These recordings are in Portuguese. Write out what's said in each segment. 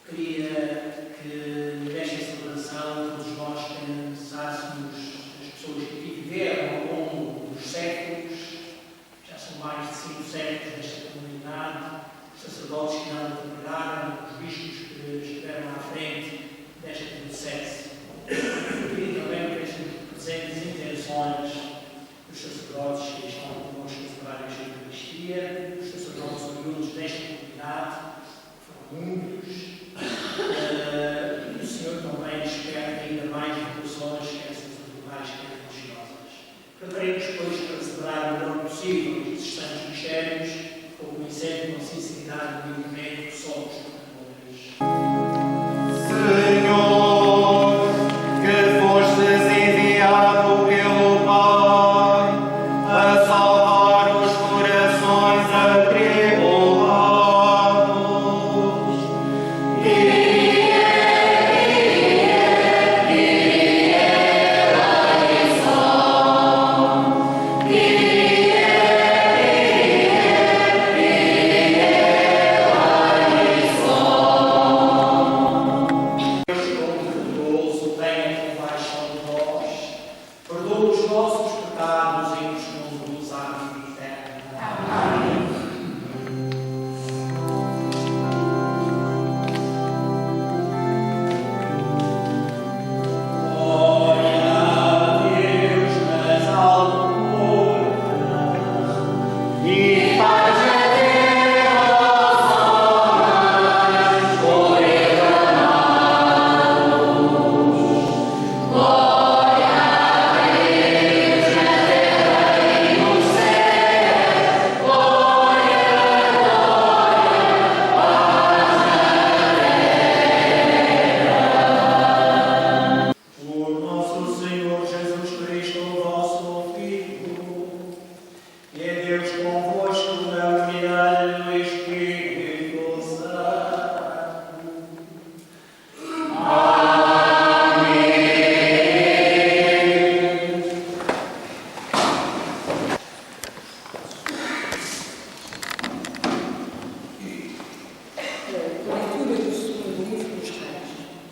Queria que nesta celebração todos nós pensássemos as pessoas que aqui viveram ao longo dos séculos, já são mais de 5 séculos nesta comunidade, os sacerdotes que não trabalharam, os bispos que estiveram à frente desta diocese. Queria também que estas presentes intenções dos sacerdotes que estão connosco a celebrar esta Eucaristia, os sacerdotes oriundos desta comunidade, foram muitos, e o Senhor também desperta ainda mais vocações, quer sacerdotales, quer religiosas. Preparemos, pois, para celebrar o melhor possível estes santos mistérios, conhecendo com sinceridade o movimento que somos pecadores. Senhor, que fostes enviado pelo Pai a salvar os corações atribulados.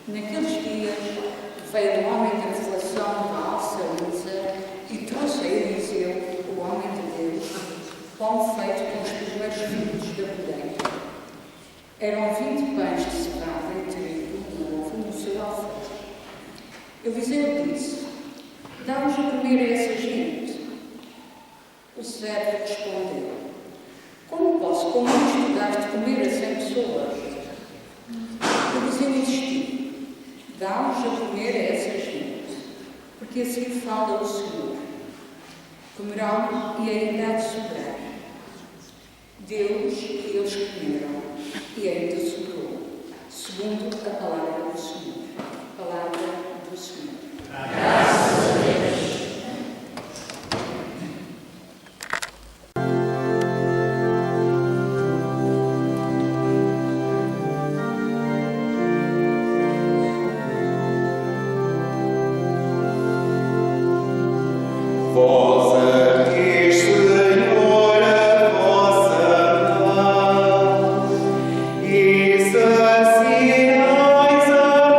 Naqueles dias veio um homem da Revelação da Alça e trouxe a Eliseu, o homem de Deus, pão feito com os primeiros frutos da colheita. Eram 20 pães de cevada e trigo novo no seu alfeite. Eliseu disse: dá-nos a comer a essa gente. O servo respondeu: como posso com isto dar de comer a 100 pessoas? Eliseu insistiu: dá-nos a comer a essa gente, porque assim fala o Senhor. Comerão e ainda há de sobrar. Deu-lhes e eles comeram, e ainda sobrou, segundo a palavra do Senhor. Palavra do Senhor. Graças a Deus. Vós aqui, Senhor, a vossa mão, e saciais a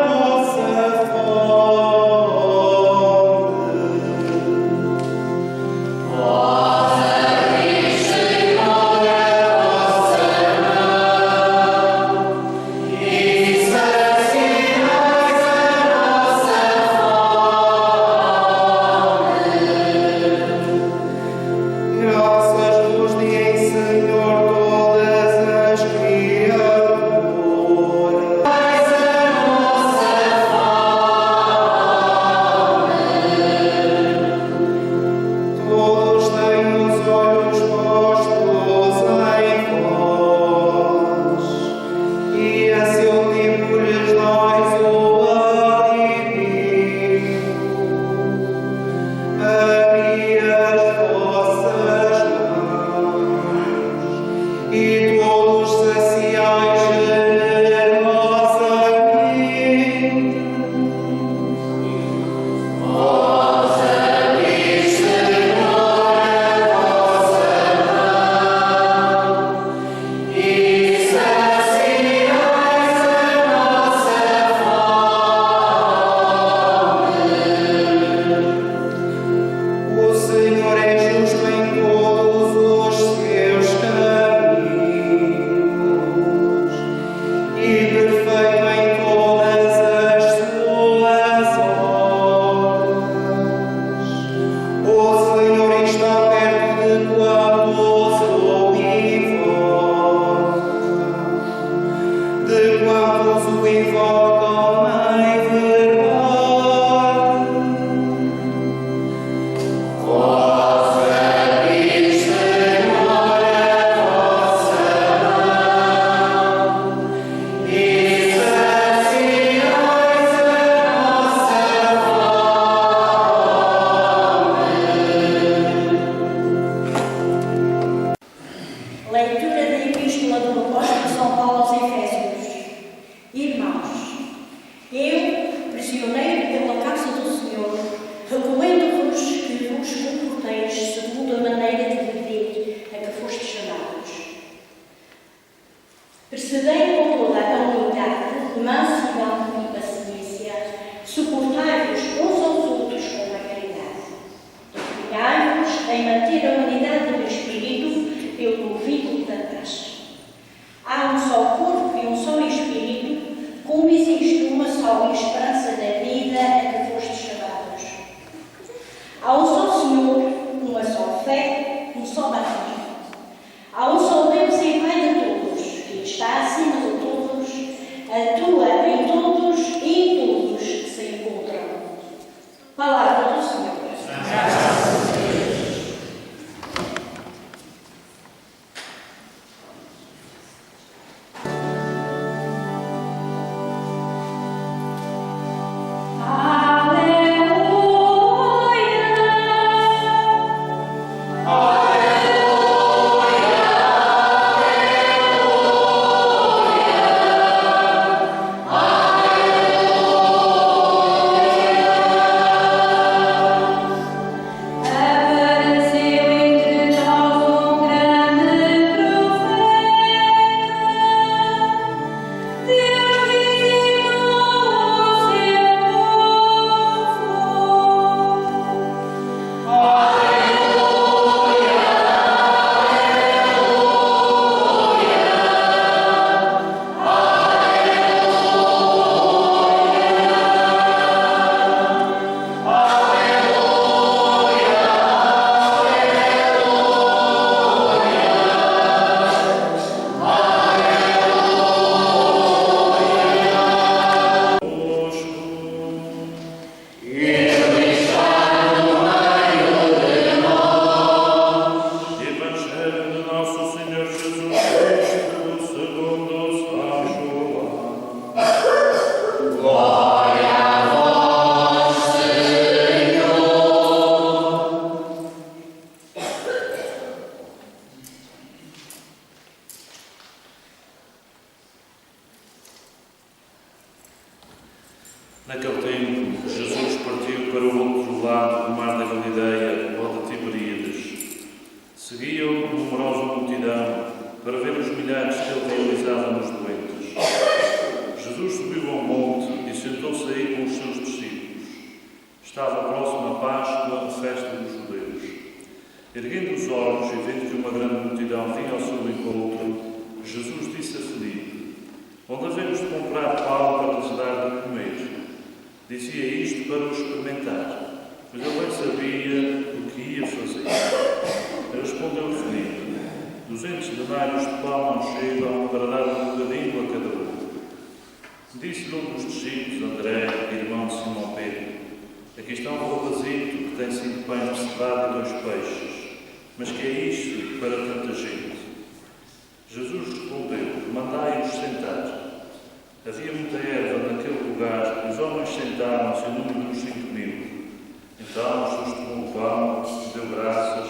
de quantos o invocam em verdade. Vossa Virgem, Senhor, a vossa mão, e saciais a vossa Leitura da Epístola do Apóstolo São Paulo aos Efésios. Irmãos, eu, prisioneiro pela casa do Senhor, recomendo-vos que vos comporteis segundo a maneira de viver a que fostes chamados. Percebei com toda a unidade, mansidão e paciência, suportai-vos uns aos outros com a caridade. Empenhai-vos em manter a unidade do Espírito pelo vínculo da paz. Há um só corpo e um só Espírito, como existe uma só esperança da vida a que fostes chamados. Há um só Senhor, uma só fé, um só batismo. Há um só Deus e Pai de todos, que está acima de todos, atua em todos e em todos que se encontram. Palavra do Senhor. Naquele tempo, Jesus partiu para o outro lado do mar da Galileia, ou de Tiberíades. Seguiam numerosa multidão para ver os milagres que ele realizava nos doentes. Jesus subiu ao monte e sentou-se aí com os seus discípulos. Estava próxima a Páscoa, a festa dos judeus. Erguendo os olhos e vendo que uma grande multidão vinha ao seu encontro, Jesus disse a Filipe: "Onde havemos de comprar pão para lhes dar de comer?" Dizia isto para o experimentar, mas ele bem sabia o que ia fazer. Respondeu Filipe: 200 denários de pão não chegam para dar um bocadinho a cada um. Disse-lhe um dos discípulos, André, irmão de Simão Pedro: "Aqui está um rapazito que tem 5 pães de cevada e 2 peixes. Mas que é isto para tanta gente?" Jesus respondeu: "Mandai-os sentar." Havia muita erva naquele lugar e os homens sentaram-se em número dos 5.000. Então Jesus tomou o pão, deu graças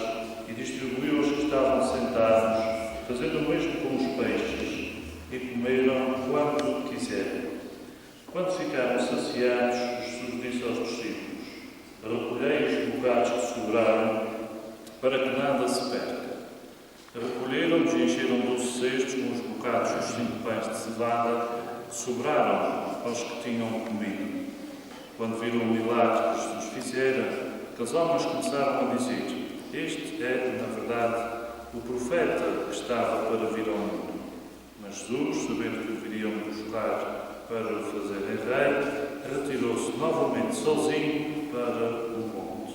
e distribuiu aos que estavam sentados, fazendo o mesmo com os peixes, e comeram quanto quiseram. Quando ficaram saciados, Jesus disse aos discípulos: "Recolhei os bocados que sobraram, para que nada se perca." Recolheram-nos e encheram 12 cestos com os bocados dos 5 pães de cevada que sobraram aos que tinham comido. Quando viram o milagre que Jesus fizera, aqueles homens começaram a dizer: "Este é, na verdade, o profeta que estava para vir ao mundo." Mas Jesus, sabendo que o viriam buscar para o fazerem rei, retirou-se novamente sozinho para o monte.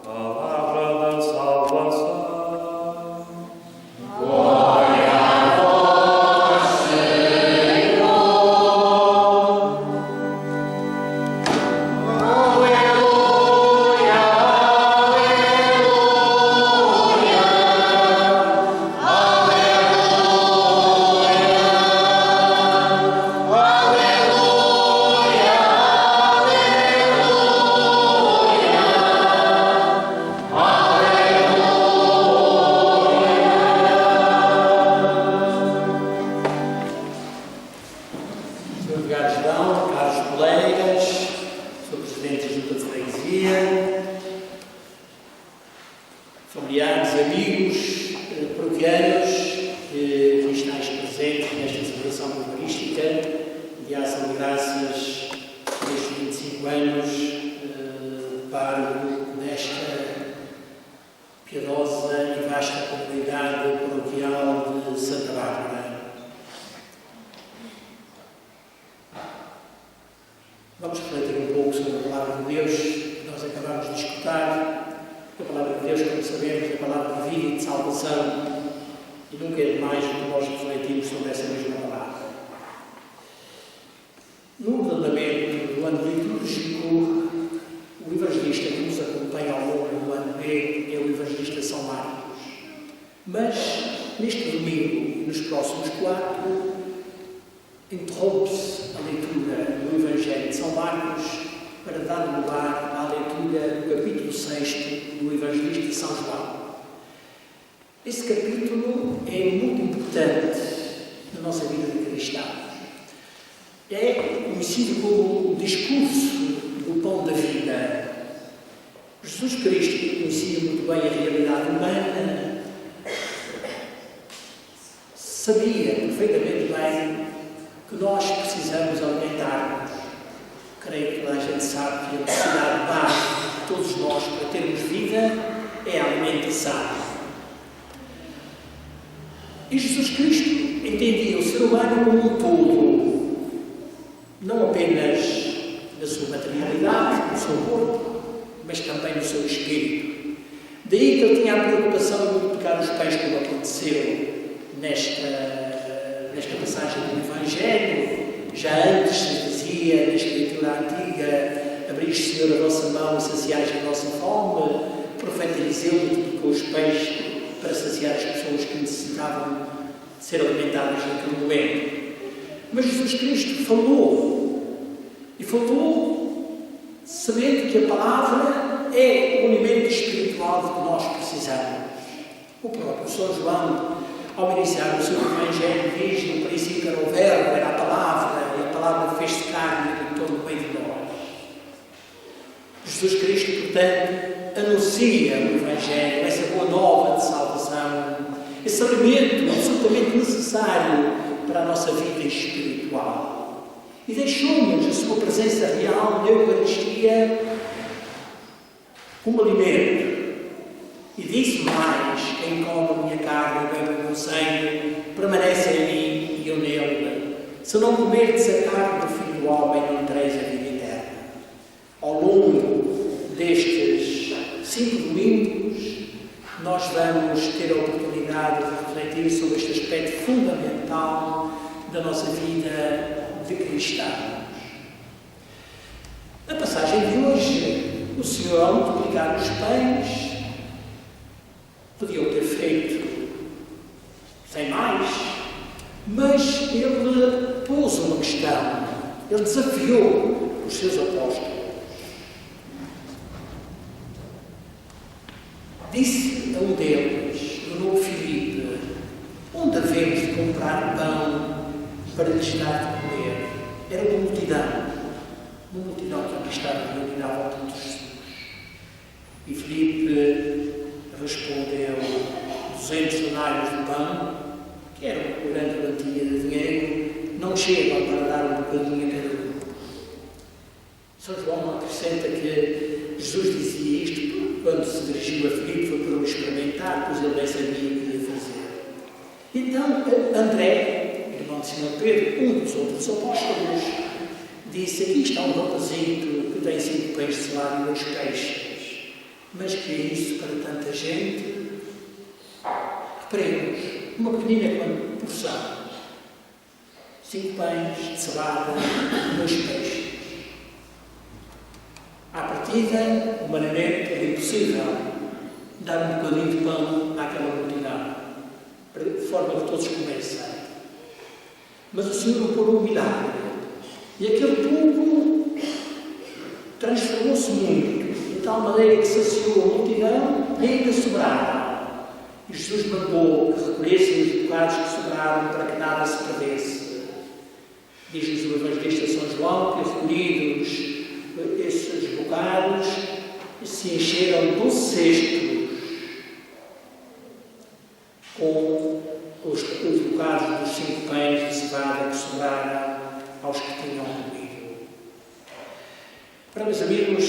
Palavra da salvação. Glória a vós, de Deus que nós acabamos de escutar, a palavra de Deus, como sabemos, é a palavra de vida e de salvação, e nunca é demais que nós refletimos sobre essa mesma palavra. No andamento do ano litúrgico, o evangelista que nos acompanha ao longo do ano B é o evangelista São Marcos. Mas, neste domingo e nos próximos 4, interrompe-se a leitura do Evangelho de São Marcos para dar lugar à leitura do capítulo 6 do Evangelista de São João. Esse capítulo é muito importante na nossa vida de cristãos. É conhecido como o discurso do pão da vida. Jesus Cristo, que conhecia muito bem a realidade humana, sabia perfeitamente bem que nós precisamos alimentar-nos. Creio que toda a gente sabe que a necessidade básica de todos nós para termos vida é a alimentação. E Jesus Cristo entendia o ser humano como um todo, não apenas na sua materialidade, no seu corpo, mas também no seu espírito. Daí que ele tinha a preocupação de multiplicar os pães, como aconteceu nesta passagem do Evangelho. Já antes se dizia, na Escritura Antiga, abriste, Senhor, a vossa mão e saciais a vossa fome. O profeta Eliseu multiplicou os pães para saciar as pessoas que necessitavam de ser alimentadas naquele momento. Mas Jesus Cristo falou, e falou sabendo que a palavra é o alimento espiritual de que nós precisamos. O próprio São João, ao iniciar o seu Evangelho, diz: no princípio era o Verbo, era a palavra, e a palavra fez-se carne e habitou no meio de nós. Jesus Cristo, portanto, anuncia o Evangelho, essa boa nova de salvação, esse alimento absolutamente necessário para a nossa vida espiritual. E deixou-nos a sua presença real na Eucaristia como alimento. E disse mais: quem come a minha carne e bebe o meu sangue, permanece em mim e eu nele. Se não comerdes a carne do Filho do Homem, não tereis a vida eterna. Ao longo destes 5 domingos, nós vamos ter a oportunidade de refletir sobre este aspecto fundamental da nossa vida de cristãos. Na passagem de hoje, o Senhor, ao multiplicar os pães, podiam ter feito sem mais, mas ele pôs uma questão, ele desafiou os seus apóstolos. Disse a um deles, do novo Filipe: onde havemos de comprar pão para lhes dar de comer? Era uma multidão que aqui estava reunida à volta de Jesus. E Filipe respondeu: 200 denários de pão, que era uma grande quantia de dinheiro, não chegam para dar um bocadinho a cada um. São João acrescenta que Jesus dizia isto quando se dirigiu a Filipe, foi para o experimentar, pois ele bem sabia o que ia fazer. Então André, irmão de Simão Pedro, um dos outros apóstolos, disse: aqui está um rapazito que tem 5 pães de selado e 2 peixes. Mas que é isso para tanta gente? Reparemos, uma pequenina porção. 5 pães de cevada e 2 peixes. À partida, humanamente, era impossível dar um bocadinho de pão àquela multidão, de forma que todos comessem. Mas o Senhor operou um milagre. E aquele pouco transformou-se muito, de tal maneira que saciou a multidão e ainda sobraram. E Jesus mandou que recolhessem os bocados que sobraram para que nada se perdesse. Diz-nos o Evangelista São João que, recolhidos esses bocados, se encheram 12 cestos com os bocados dos 5 pães de cevada que sobraram aos que tinham comido. Para meus amigos,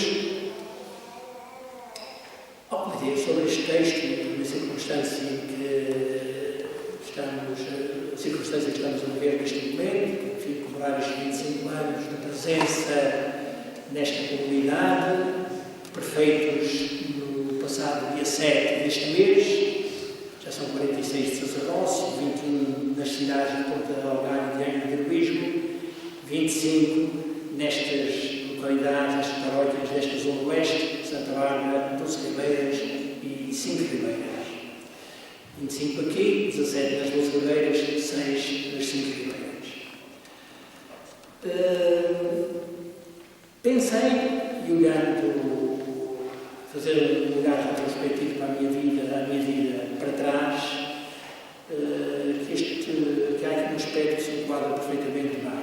ao pedir sobre este texto, na circunstância que estamos a viver neste momento, enfim, comemorar os 25 anos da presença nesta comunidade, prefeitos no passado dia 7 deste mês, já são 46 de sacerdócio, 21 nas cidades de Ponta Algarve, de Angra e de Heroísmo, 25 nestas localidades, nestas paróquias desta Zona Oeste, Santa Bárbara, 12 Ribeiras e 5 Ribeiras. 25 aqui, 17 nas 12 Ribeiras, 6 nas 5 Ribeiras. Pensei, e olhando, fazer um olhar retrospectivo para a minha vida para trás, que há aqui um aspecto que se enquadra perfeitamente bem.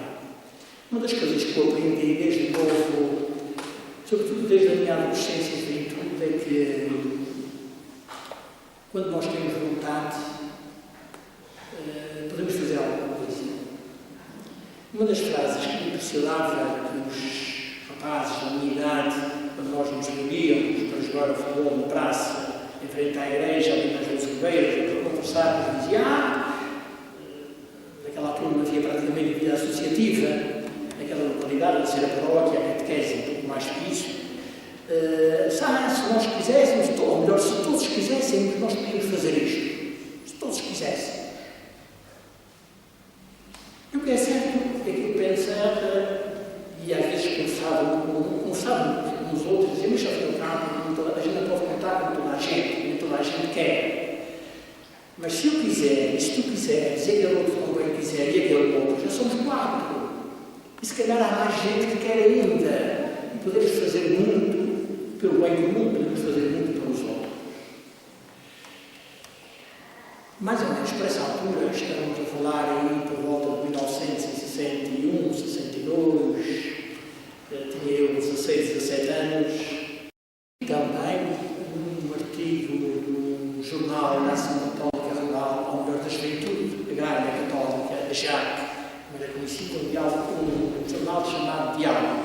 Uma das coisas que eu aprendi desde novo, sobretudo desde a minha adolescência e juventude, é que quando nós temos vontade, podemos fazer alguma coisa. Uma das frases que me impressionava que os rapazes da minha idade, quando nós nos reuníamos para jogar ao futebol na praça, em frente à igreja, ali nas 12 Ribeiras, para conversar, dizia, naquela altura não havia praticamente vida associativa, naquela localidade, a ser a paróquia, a catequese, um pouco mais que isso. Se nós quiséssemos, ou melhor, se todos quiséssemos, nós podíamos fazer isto. Se todos quisessem. E o que é certo é que eu pensava, e às vezes conversava uns outros, dizia, mas já foi o campo, a gente não pode contar com toda a gente, nem toda a gente quer. Mas se eu quiser, e se tu quiseres, e aquele outro também quiser, e aquele outro, já somos 4. E se calhar há mais gente que quer ainda. E podemos fazer muito pelo bem comum, podemos fazer muito pelos outros. Mais ou menos para essa altura, estamos a falar aí por volta de 1961, 62, tinha eu 16, 17 anos. Também um artigo do jornal da Ação Católica Rural, ao melhor da Juventude Agrária Católica, a JAC, era conhecido um jornal chamado Diálogo,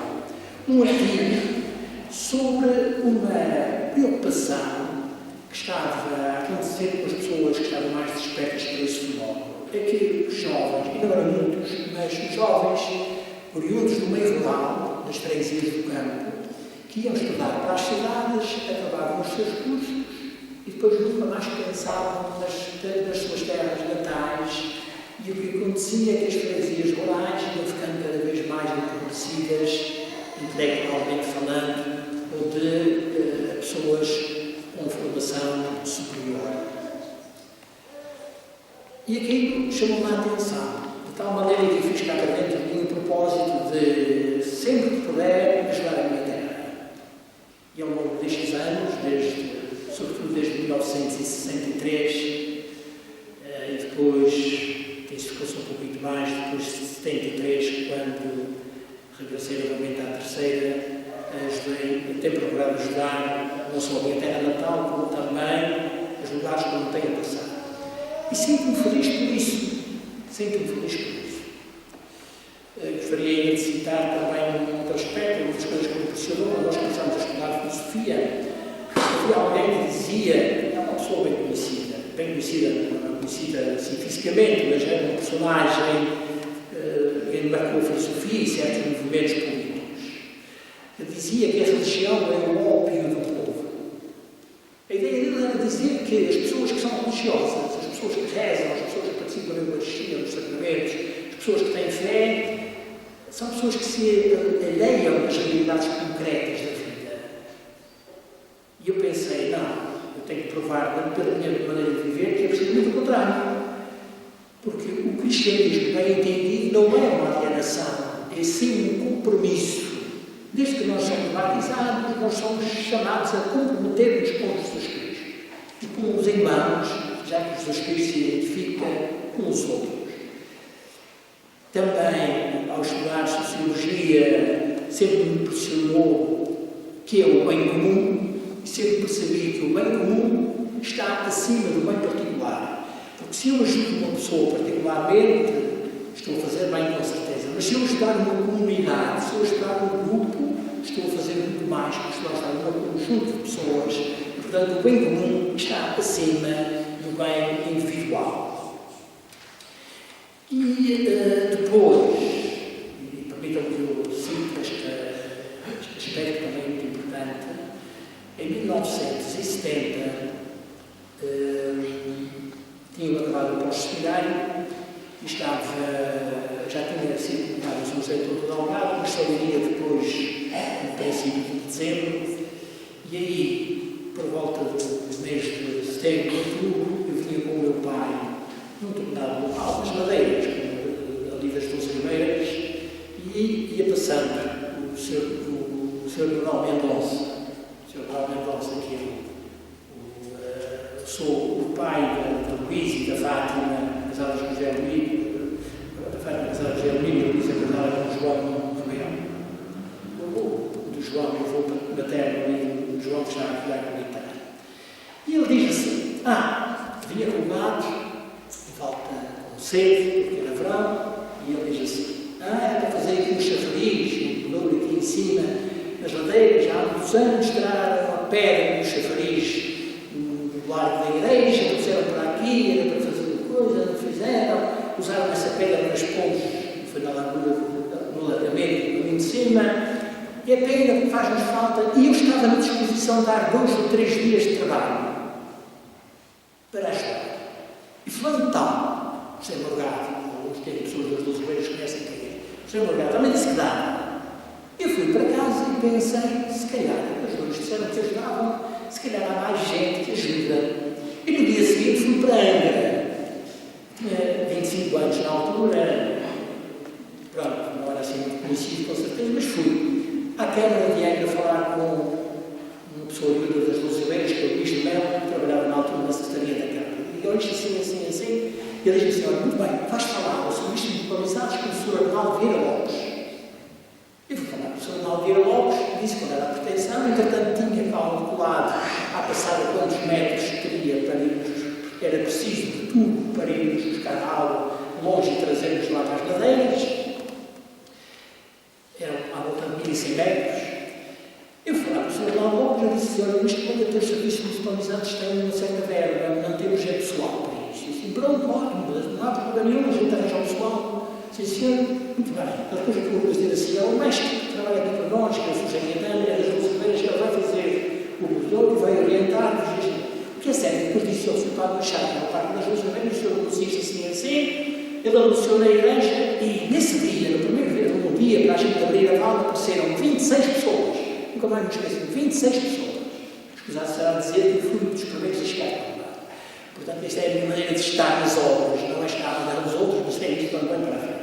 um artigo sobre uma preocupação que estava a acontecer com as pessoas que estavam mais despertas para esse fenómeno. É que os jovens, e não eram muitos, mas os jovens oriundos do meio rural, das freguesias do campo, que iam estudar para as cidades, acabavam os seus cursos e depois nunca mais pensavam nas suas terras natais. E o que acontecia é que as freguesias rurais iam ficando cada vez mais empobrecidas, intelectualmente falando, ou de pessoas com formação superior. E aquilo chamou-me a atenção, de tal maneira que eu fiz cá para dentro de um propósito de, sempre que puder, ajudar a minha terra. E ao longo destes anos, sobretudo desde 1963, e depois intensificou-se um pouquinho mais, depois de 73, quando regressei novamente à terceira, tenho procurado ajudar não só a minha terra natal, como também os lugares que não tenho passado. E sinto-me feliz por isso. Sinto-me feliz por isso. Gostaria ainda de citar também um outro aspecto, uma das coisas que me impressionou, quando nós começámos a estudar filosofia, havia alguém que dizia, é uma pessoa bem conhecida, não conhecida assim fisicamente, mas era um personagem que marcou a filosofia e certos movimentos políticos, que dizia que a religião é o ópio do povo. A ideia dele era dizer que as pessoas que são religiosas, as pessoas que rezam, as pessoas que participam da Eucaristia, dos sacramentos, as pessoas que têm fé, são pessoas que se alheiam das realidades concretas da vida. E eu pensei, não, eu tenho que provar pela minha maneira de viver que é precisamente o contrário. Porque o cristianismo, bem entendido, não é uma alienação, é sim um compromisso. Desde que nós somos batizados, nós somos chamados a comprometer-nos com Jesus Cristo e com os irmãos, já que Jesus Cristo se identifica com os outros. Também, ao estudar sociologia, sempre me impressionou que é o bem comum, e sempre percebi que o bem comum está acima do bem particular. Porque se eu ajudo uma pessoa particularmente, estou a fazer bem com certeza. Mas se eu ajudar uma comunidade, se eu ajudar um grupo, estou a fazer muito mais, porque estou a ajudar um conjunto de pessoas. E, portanto, o bem comum está acima do bem individual. E depois, e permitam-me que eu cite esta Em 1970, tinham acabado o pós-seminário e já tinha sido publicado o Museu todo Delgado, mas só iria depois, no princípio de dezembro, e aí, por volta do mês de setembro, outubro, eu vinha com o meu pai num determinado local, nas Madeiras, ali das Duas Ribeiras, e ia passando o Sr. Manuel Mendonça. O Sr. Manuel Mendonça, que eu sou o pai da Luís e da Fátima, casadas com José Luís, a Fátima casada com José Luís, e a Luísa casada com João Romero. O avô do João, o avô materno, e o João que está a cuidar com a guitarra. E ele diz assim: vinha colgado, falta com sede, porque era verão, e ele diz assim: é para fazer aqui uns chafariz, um louro aqui em cima, nas ladeiras, já há muitos anos, tiraram uma pedra no chafariz do largo da igreja, puseram para aqui, era para fazer uma coisa, não fizeram, usaram essa pedra nas pontes, foi na largura, no largamento, no caminho de cima, e a pena faz-nos falta, e eu estava na disposição de dar 2 ou 3 dias de trabalho para ajudar. E fulano tal, José Morgado, alguns têm pessoas das Duas Ribeiras que conhecem quem é, José Morgado também disse que dava. Eu fui para casa e pensei, se calhar, os dois disseram que ajudavam, se calhar há mais gente que ajuda. E no dia seguinte fui para Angra. Tinha 25 anos na altura, pronto, não era assim muito conhecido com certeza, mas fui à Câmara de Angra falar com uma pessoa das Duas Ribeiras, que é o Luís de Melo, que trabalhava na altura na Secretaria da Câmara. E eu disse assim, e ele disse assim: olha, muito bem, vais falar aos serviços municipalizados com o Sr. Arnaldo Vieira Lopes. Eu fui falar com o Sr. Arnaldo Vieira Lopes, disse qual era a pretensão, entretanto tinha calculado à passada quantos metros queria para irmos, porque era preciso de tudo para irmos buscar água longe e trazermos lá para as madeiras. Era à volta de 1100 metros. Eu fui lá com o Sr. Arnaldo Lopes, eu disse: olha, isto quando até os serviços municipalizados têm uma certa verba, não temos é pessoal para isso. E assim, pronto, ótimo, não há problema nenhum, a gente arranja o pessoal. Sim, senhor, muito bem. Depois eu vou dizer assim: é o mestre que trabalha aqui para nós, que é o Sr. Dana, é das Duas Ribeiras, que ele vai fazer o modelo e vai orientar-nos. O que é sério, depois disse ao Sr. Padre Machado, no Parque das Duas Ribeiras, o Sr. anuncia assim, ele anunciou na igreja, e nesse dia, no primeiro dia, para a gente abrir a vala, apareceram 26 pessoas. Nunca mais me esqueço, 26 pessoas. Escusado será dizer que fui um dos primeiros a chegar. Portanto, esta é a minha maneira de estar nas obras, não é estar a dar aos outros, mas é isto quando vem para a frente.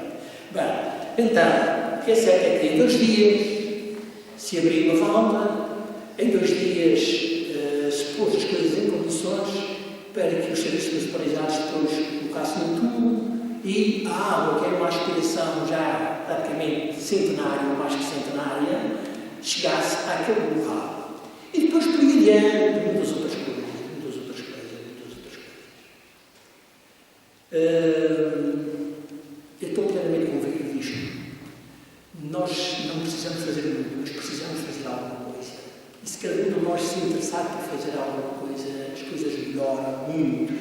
Bem, então, o que é certo é que em 2 dias se abriu uma vala, em 2 dias se pôs as coisas em condições para que os serviços municipalizados depois colocassem um tubo e a água, que era uma aspiração já praticamente centenária, ou mais que centenária, chegasse àquele local. E depois por aí adiante, muitas outras coisas. Eu estou plenamente convicto disto. Nós não precisamos fazer muito, mas precisamos fazer alguma coisa. E se cada um de nós se interessar por fazer alguma coisa, as coisas melhoram muito.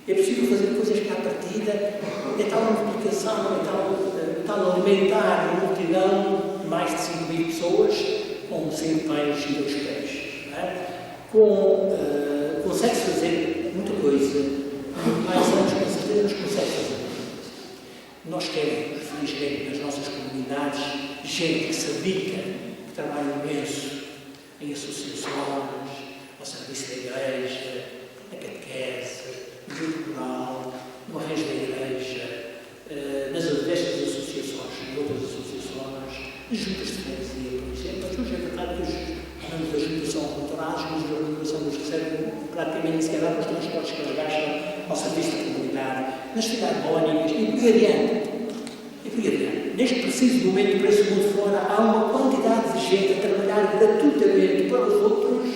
É possível fazer coisas que à partida é tal multiplicação, é tal alimentar uma multidão de mais de 5.000 pessoas com 5 pães e 2 peixes. Não é? Consegue-se fazer muita coisa. Mais anos, com certeza, nos consegue fazer. Nós queremos, felizmente, nas nossas comunidades, gente que se dedica, que trabalha imenso em associações, ao serviço da igreja, na catequese, no grupo rural, no arranjo da igreja, nas diversas associações, em outras associações, nas juntas de freguesia, por exemplo. Mas hoje é verdade que os membros da junta são aculturados, mas a organização nos recebe praticamente sequer dá para os transportes que eles gastam ao serviço da comunidade, nas filarmónicas, e por aí adiante. Neste preciso momento, para esse mundo fora, há uma quantidade de gente a trabalhar gratuitamente para os outros.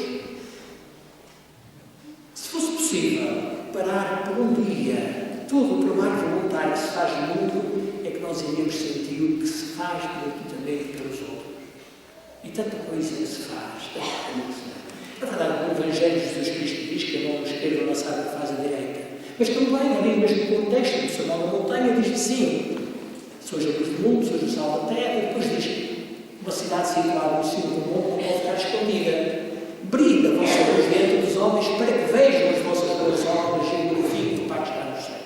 Se fosse possível parar por um dia todo o trabalho voluntário que se faz no mundo, é que nós iríamos sentir o que se faz gratuitamente para os outros. E tanta coisa que se faz, tanta coisa. É verdade, o Evangelho de Jesus Cristo diz que a mão esquerda não sabe o que faz a direita. Mas também, ali no mesmo contexto do Sermão da Montanha, diz assim: sois a luz do mundo, sois o sal da terra, e depois diz: uma cidade situada no cimo do monte não pode ficar escondida. brilhe a vossa luz dentro dos homens para que vejam as vossas boas obras e glorifiquem o Pai que está nos céus.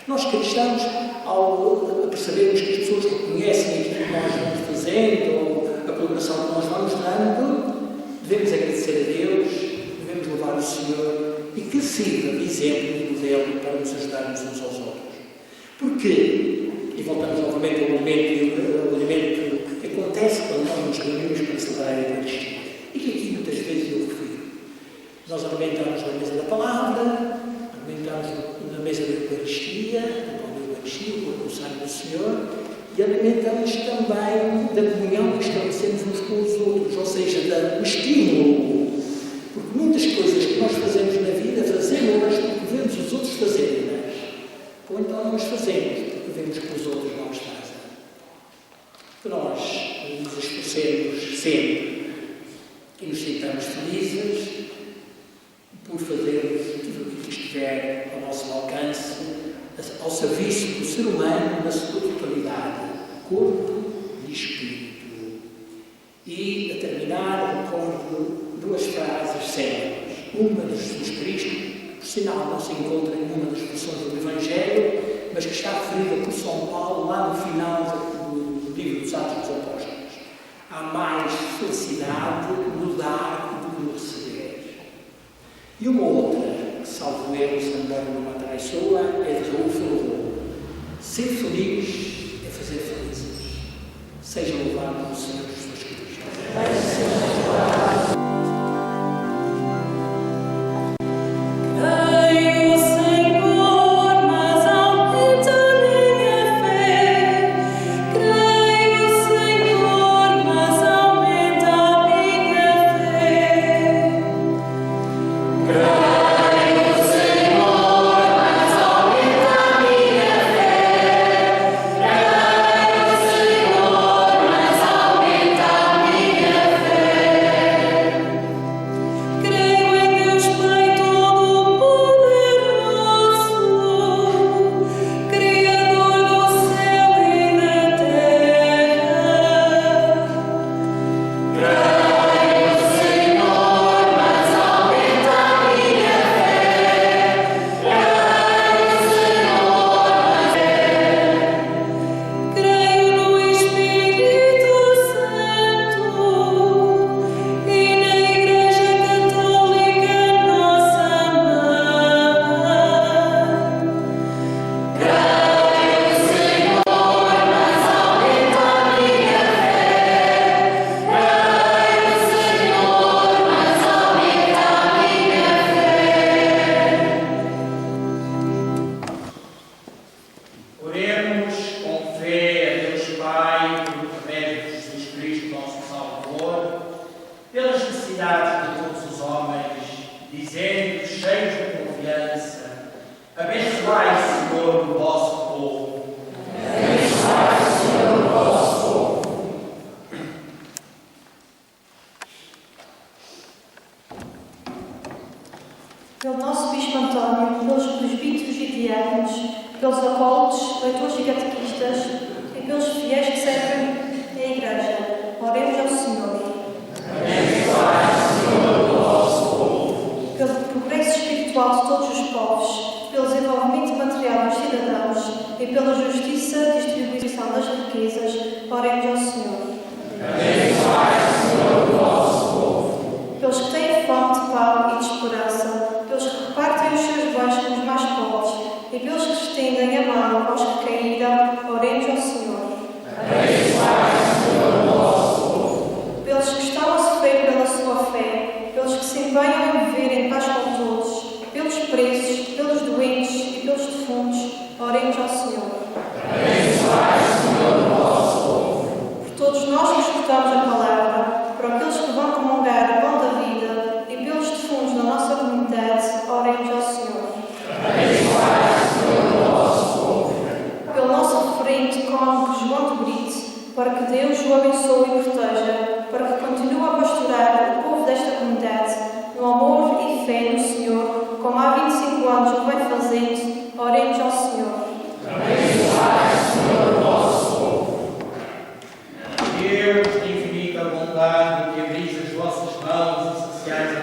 Nós cristãos, ao percebermos que as pessoas reconhecem aquilo que nós vamos fazendo ou a colaboração que nós vamos dando, devemos agradecer a Deus, devemos louvar o Senhor e que sirva de exemplo e modelo para nos ajudarmos uns aos outros. Porque, e voltamos novamente ao elemento que acontece quando nós nos reunimos para celebrar a Eucaristia, e que aqui muitas vezes eu refiro. Nós alimentamos na mesa da palavra, alimentamos na mesa da Eucaristia, do pão da Eucaristia, o corpo do sangue do Senhor, e alimentamos também da comunhão que estabelecemos uns com os outros, ou seja, do estímulo. Porque muitas coisas que nós fazemos na vida, fazemos-las porque vemos os outros fazerem-nas. Ou então não as fazemos porque vemos que os outros não as fazem. Que nós nos esforcemos sempre e nos sintamos felizes por fazermos tudo o que estiver ao nosso alcance, ao serviço do ser humano na sua totalidade, corpo e espírito. E, a terminar, recordo duas frases célebres. Uma de Jesus Cristo, por sinal não se encontra em nenhuma das versões do Evangelho, mas que está referida por São Paulo lá no final do livro dos Atos dos Apóstolos. Há mais felicidade no dar do que no receber. E uma outra, que salvo eu, se embora numa traiçoa, é de Raul Ferro. Ser feliz é fazer felizes. Seja louvado o Senhor Jesus Cristo. Pelo nosso Bispo António, pelos presbíteros e diáconos, pelos acólitos, leitores e catequistas e pelos fiéis que servem a Igreja, oremos ao Senhor. Pelo progresso espiritual de todos os povos, pelo desenvolvimento material dos cidadãos e pela justiça e distribuição das riquezas, oremos ao Senhor. Pelos que têm fome de pão e de esperança, pelos que repartem os seus bens com os mais pobres e pelos que estendem a mão aos que caíram, oremos ao Senhor. Pelos que estão a sofrer pela sua fé, pelos que se empenham em viver em paz com todos, pelos presos, pelos doentes e pelos defuntos, oremos ao Senhor. Por todos nós que escutamos a palavra, por aqueles que vão comungar o pão da vida e pelos defuntos na nossa comunidade, oremos ao Senhor. Pelo nosso referente cônego João de Brito, para que Deus o abençoe e proteja, para que continue a pastorar o povo desta comunidade no amor e fé no Senhor, como há 25 anos o vem fazendo, oremos ao Senhor. Deus de infinita bondade, que abris as vossas mãos e saciais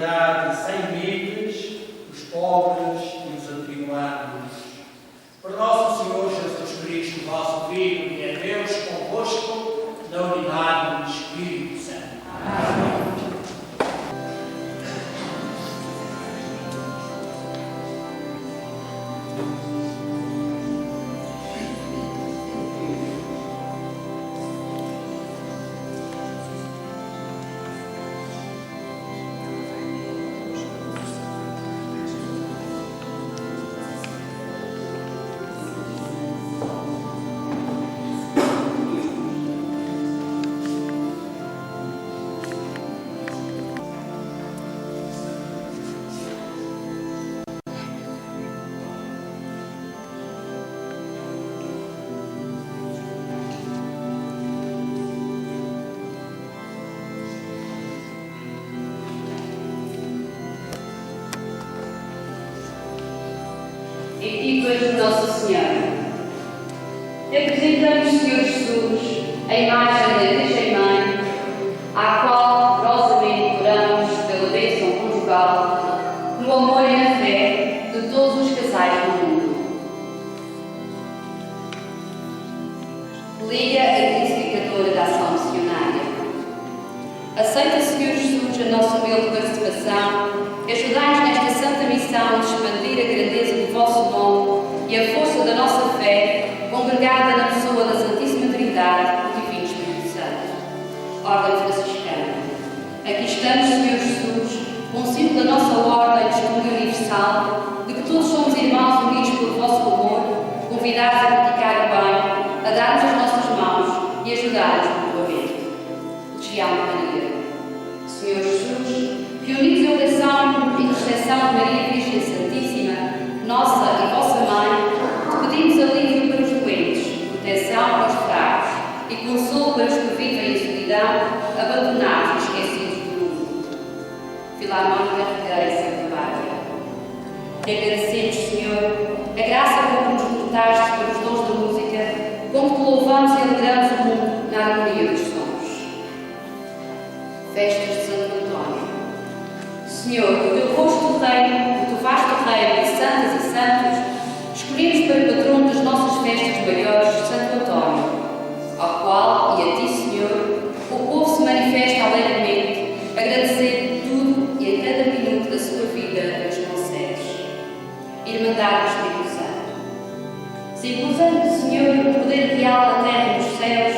caridade sem limites, os pobres e os atribulados. Por nosso Senhor Jesus Cristo, vosso Filho, que é Deus convosco, na unidade do Espírito Santo. Amém. Equipas de Nossa Senhora. Apresentamos, Senhor Jesus, a imagem da Virgem Mãe, à qual orosamente oramos pela bênção conjugal, no amor e na fé de todos os casais do mundo. Liga a Crucificadora da Ação Missionária. Aceita, Senhor Jesus, a nossa humilde participação e ajudai-nos nesta santa missão de expandir a grandeza do vosso nome e a força da nossa fé, congregada na pessoa da Santíssima Trindade, o Divino Espírito Santo. Ordem franciscana. Aqui estamos, Senhor Jesus, com o símbolo da nossa ordem de testemunho universal, de que todos somos irmãos unidos pelo vosso amor, convidados a praticar o bem, a dar-nos as nossas mãos e ajudar-nos mutuamente. Te amo, Maria. Senhor Jesus, reunidos em oração e intercessão de Maria Virgem Santíssima, nossa e vossa Mãe, te pedimos alívio para os doentes, proteção para os fracos e consolo para os que vivem em solidão, abandonados e esquecidos do mundo. Filarmónica Regueira Santa Bárbara. Te agradecemos, Senhor, a graça com que nos dotaste para os dons da música, com que te louvamos e alegramos o mundo na harmonia dos sons. Festas de Santo António. Senhor, do teu rosto reino, do teu vasto reino de santas e santos, escolhemos para patrono das nossas festas maiores Santo António, ao qual, e a ti, Senhor, o povo se manifesta alegremente, agradecendo tudo e a cada minuto da sua vida que nos concedes. Irmandade do Espírito Santo. Simbolizando, Senhor, o poder real da terra e dos céus,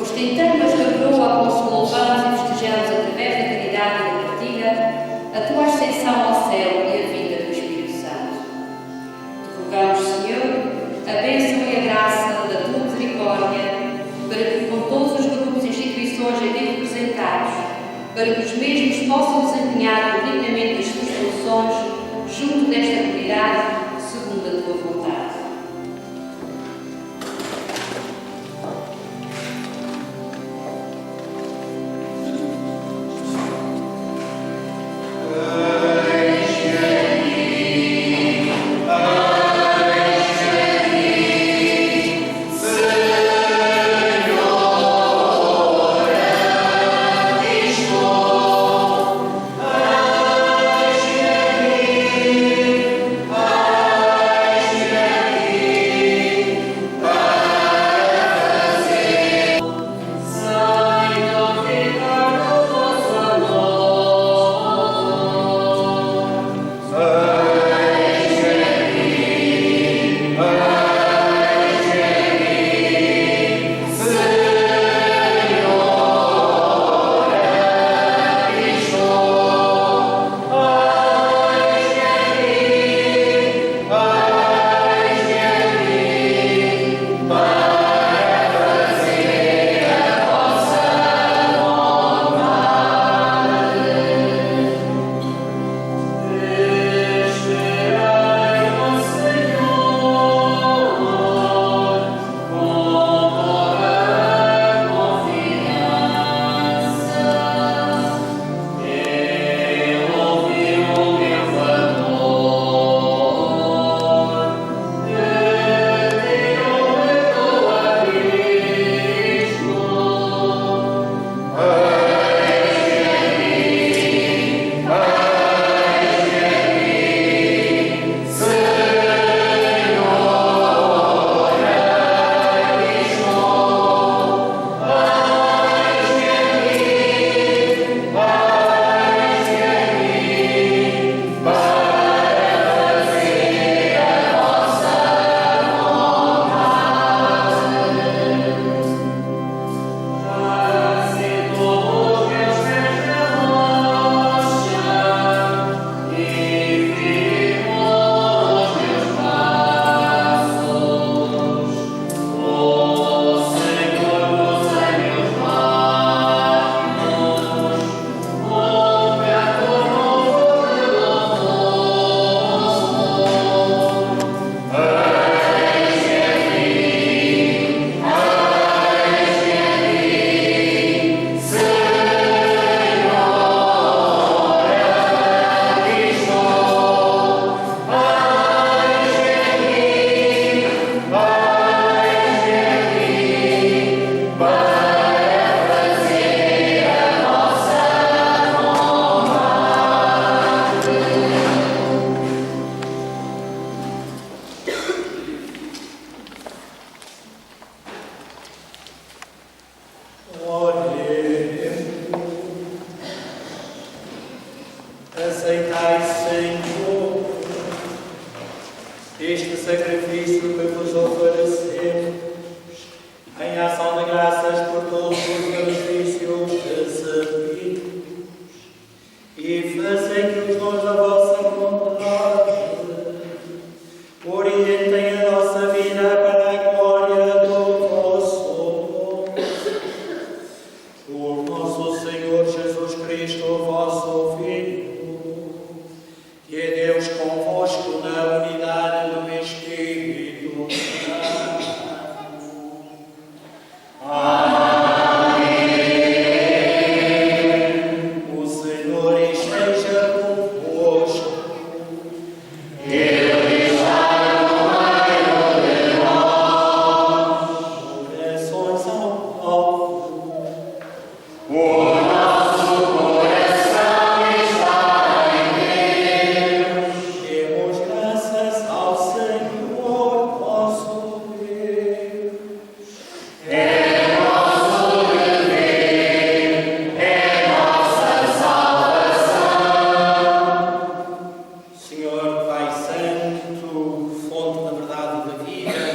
ostentando esta coroa com que louvamos e festejamos através da caridade e da partilha, a tua ascensão ao céu e a vinda do Espírito Santo. Te rogamos, Senhor, a bênção e a graça da tua misericórdia, para que com todos os grupos e instituições aqui representados, para que os mesmos possam desempenhar dignamente as suas funções junto desta comunidade, segundo a tua vontade. Amen. Aceitai, Senhor, este sacrifício que vos oferecemos, em ação de graças por todos os benefícios recebidos, e fazei que os dons da vossa vontade orientem a nossa vida para a glória do vosso nome. Por nosso Senhor Jesus Cristo, vosso Filho, que é Deus convosco na unidade do Espírito Santo. Amém. O Senhor esteja convosco. Ele está no meio de nós. Orações ao alto. O nosso coração está em Deus. Demos graças ao Senhor nosso Deus. É nosso dever, é nossa salvação. Senhor Pai Santo, fonte da verdade e da vida,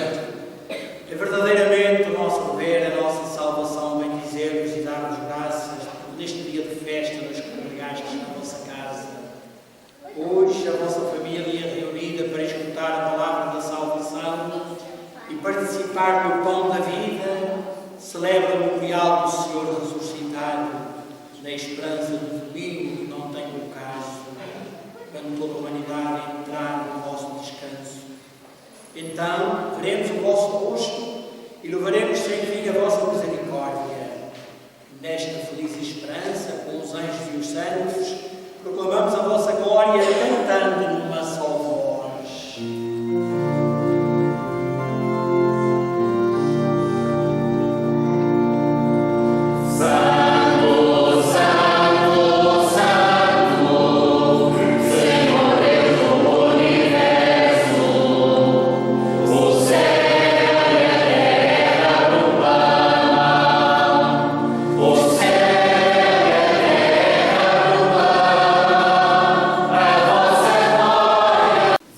é verdadeiramente o nosso dever, a nossa salvação, bem dizer-vos e dar-vos graças por neste dia de festa nos congregastes na vossa casa. Hoje a vossa família é reunida para escutar a palavra da salvação e participar do pão da vida, celebra o memorial do Senhor ressuscitado, na esperança do domingo que não tem ocaso, quando toda a humanidade entrar no vosso descanso. Então, veremos o vosso rosto e louvaremos sem fim a vossa misericórdia. Nesta feliz esperança, com os anjos e os santos, proclamamos a vossa glória cantando numa só voz.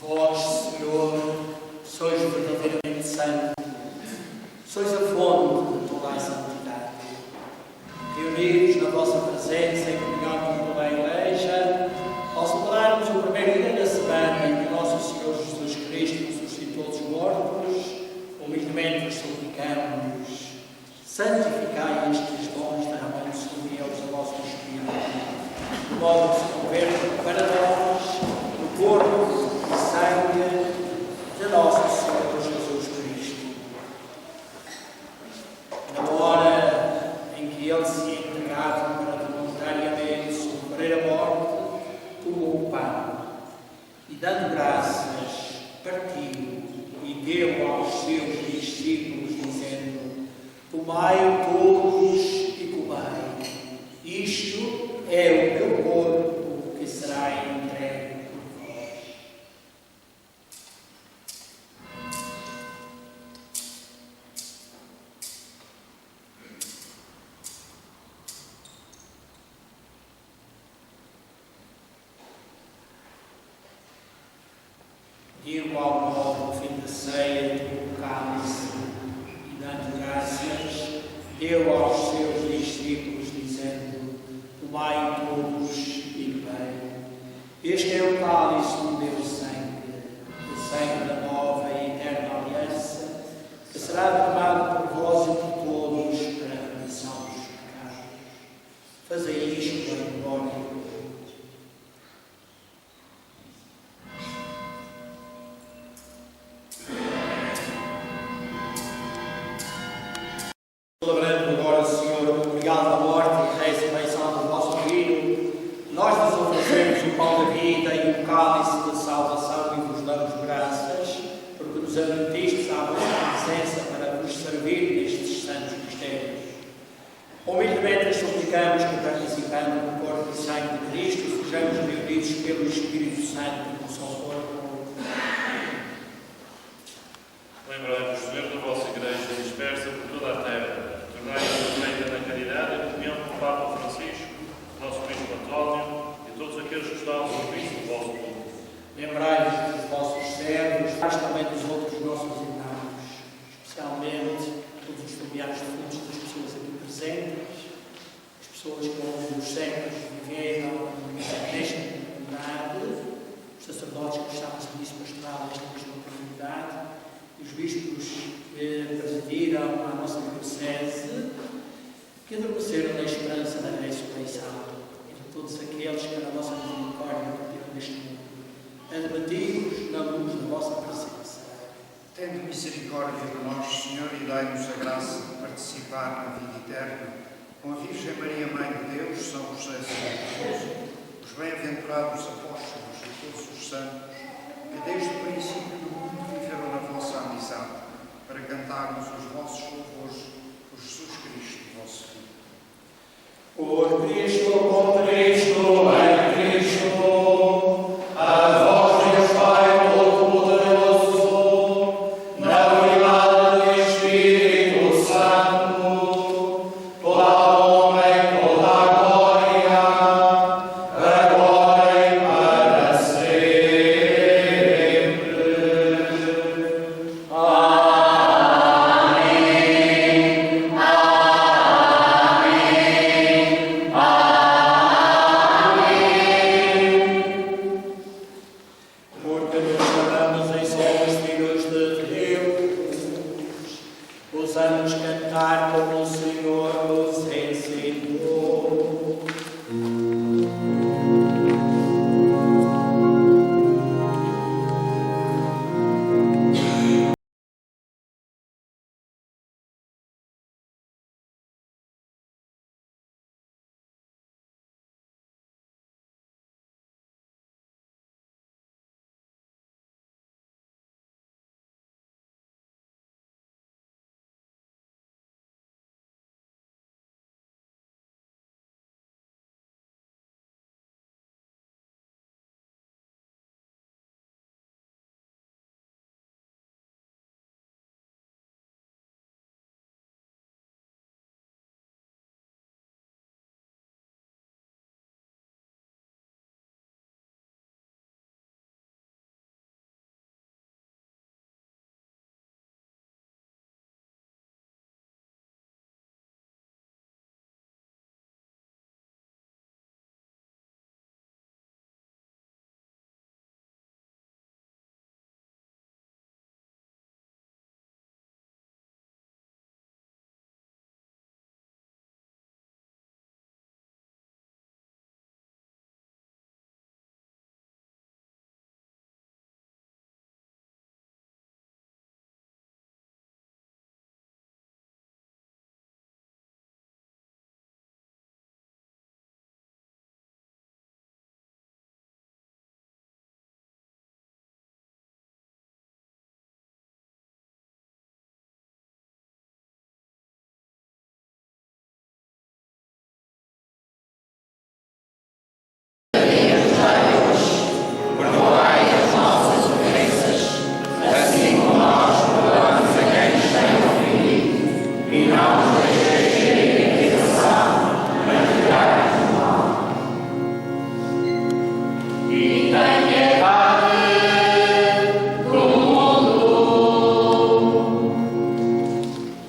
Vós, Senhor, sois verdadeiramente santo, sois a fonte de toda a santidade. Reunidos na vossa presença em comunhão com toda a Igreja, ao celebrarmos o primeiro dia da semana em que nosso Senhor Jesus Cristo ressuscitou dos mortos, humildemente vos suplicamos, santificai estes dons, derramando sobre eles o vosso Espírito, de modo que se convertam para nós no corpo e sangue de nosso Senhor Jesus Cristo. Na hora em que ele se entregava para voluntariamente sofrer a morte, tomou o pão e, dando graças, partiu e deu aos seus discípulos, dizendo: Tomai todos e comei. Isto é o meu corpo que será entregue por vós. De igual modo, no fim da ceia, tomou o cálice e, dando graças, deu aos seus discípulos, dizendo: Tomai todos e bebei. Este é o cálice do meu sangue, o sangue da nova e eterna aliança, que será derramado por vós e por todos para a remissão dos pecados. Fazei isto em memória de mim. Celebrando agora, Senhor, o memorial da morte e ressurreição do vosso Filho, nós vos oferecemos o pão da vida e o cálice da salvação e vos damos graças, porque nos admitistes à vossa presença para vos servir nestes santos mistérios. Humildemente vos suplicamos que, participando do corpo e sangue de Cristo, sejamos reunidos pelo Espírito Santo no seu corpo. Lembrai-vos, Senhor, da vossa Igreja dispersa por toda a terra. Tornai-a perfeita na caridade e comunhão com o Papa Francisco, nosso Bispo António e todos aqueles que estão que adormeceram na esperança da ressurreição, e de todos aqueles que na vossa misericórdia partiram deste mundo, admiti-os na luz da vossa presença. Tende misericórdia de nós, Senhor, e dai-nos a graça de participar na vida eterna com a Virgem Maria, Mãe de Deus, São José, seu esposo, os bem-aventurados apóstolos e todos os santos, que desde o princípio do mundo viveram na vossa amizade, para cantarmos os vossos louvores por Jesus Cristo, vosso Filho. Por Cristo, com Cristo, em Cristo, a vós, Deus Pai Todo-Poderoso, na unidade do Espírito Santo, toda a honra e toda a glória, agora e para sempre. Porque nos chamamos em somos filhos de Deus, ousamos cantar como o Senhor nos ensinou.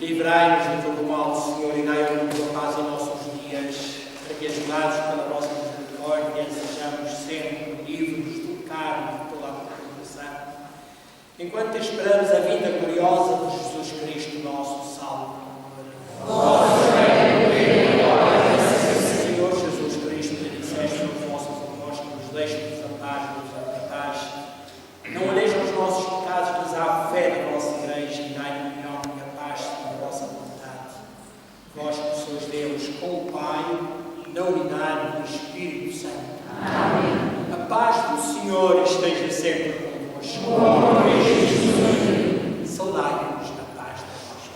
Livrai-nos de todo o mal, Senhor, e dai-nos a paz em nossos dias, para que, ajudados pela vossa misericórdia, sejamos sempre livres do pecado e de toda a perturbação, enquanto esperamos a vinda gloriosa de Jesus Cristo, nosso Salvador. Senhor Jesus Cristo, que disseste aos vossos apóstolos, deixe-nos a paz, a paz. Não olheis aos nossos pecados, mas à fé da vossa Igreja, e dai-nos união e a paz segundo a vossa vontade. Vós que sois Deus, com o Pai, na unidade do Espírito Santo. Amém. A paz do Senhor esteja sempre convosco. Saudai-nos na paz da vossa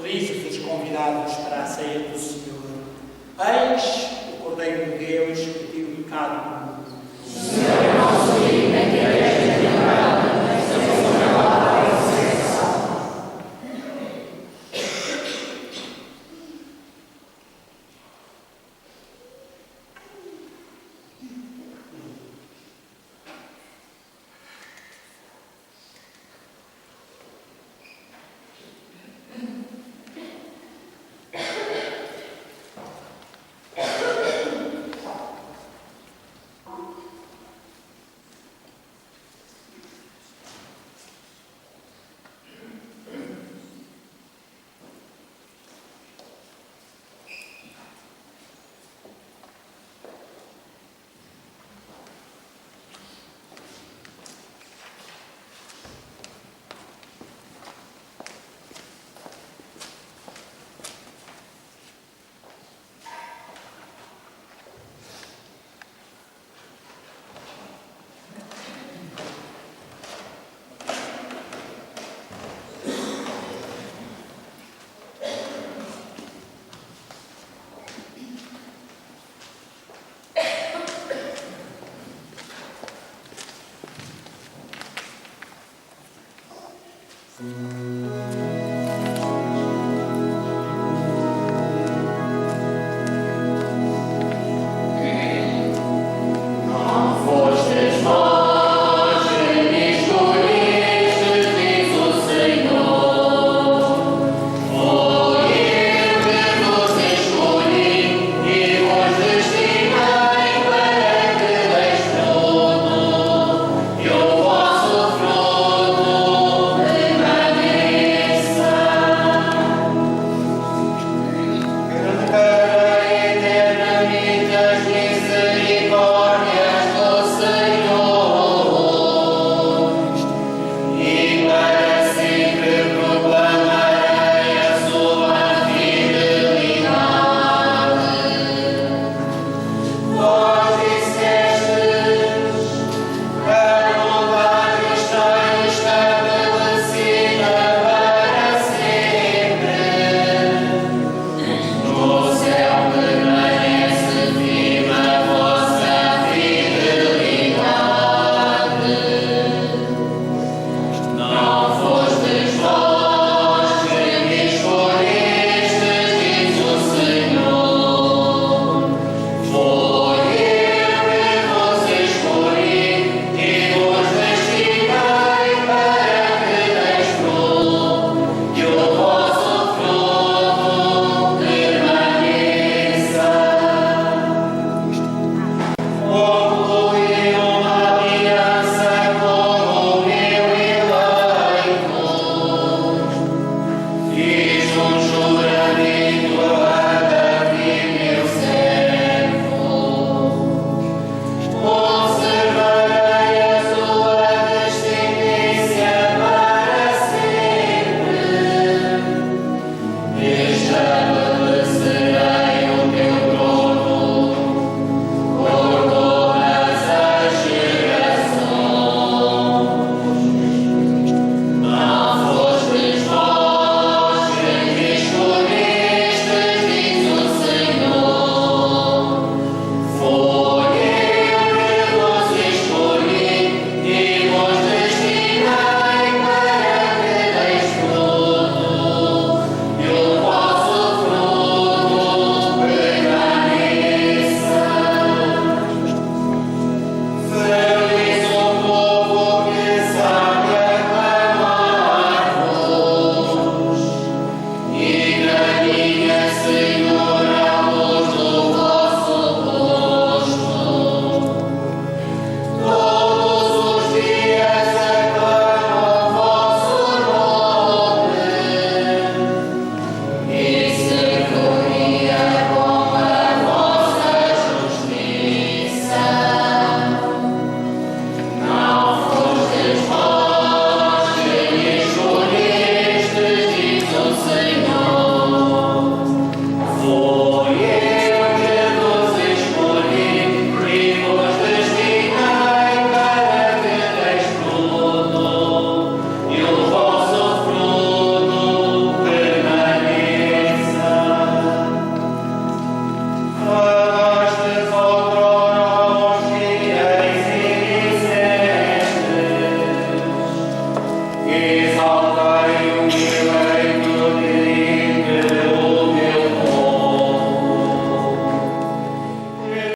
felizes os convidados para a ceia do Senhor. Eis o Cordeiro de Deus que tira o pecado do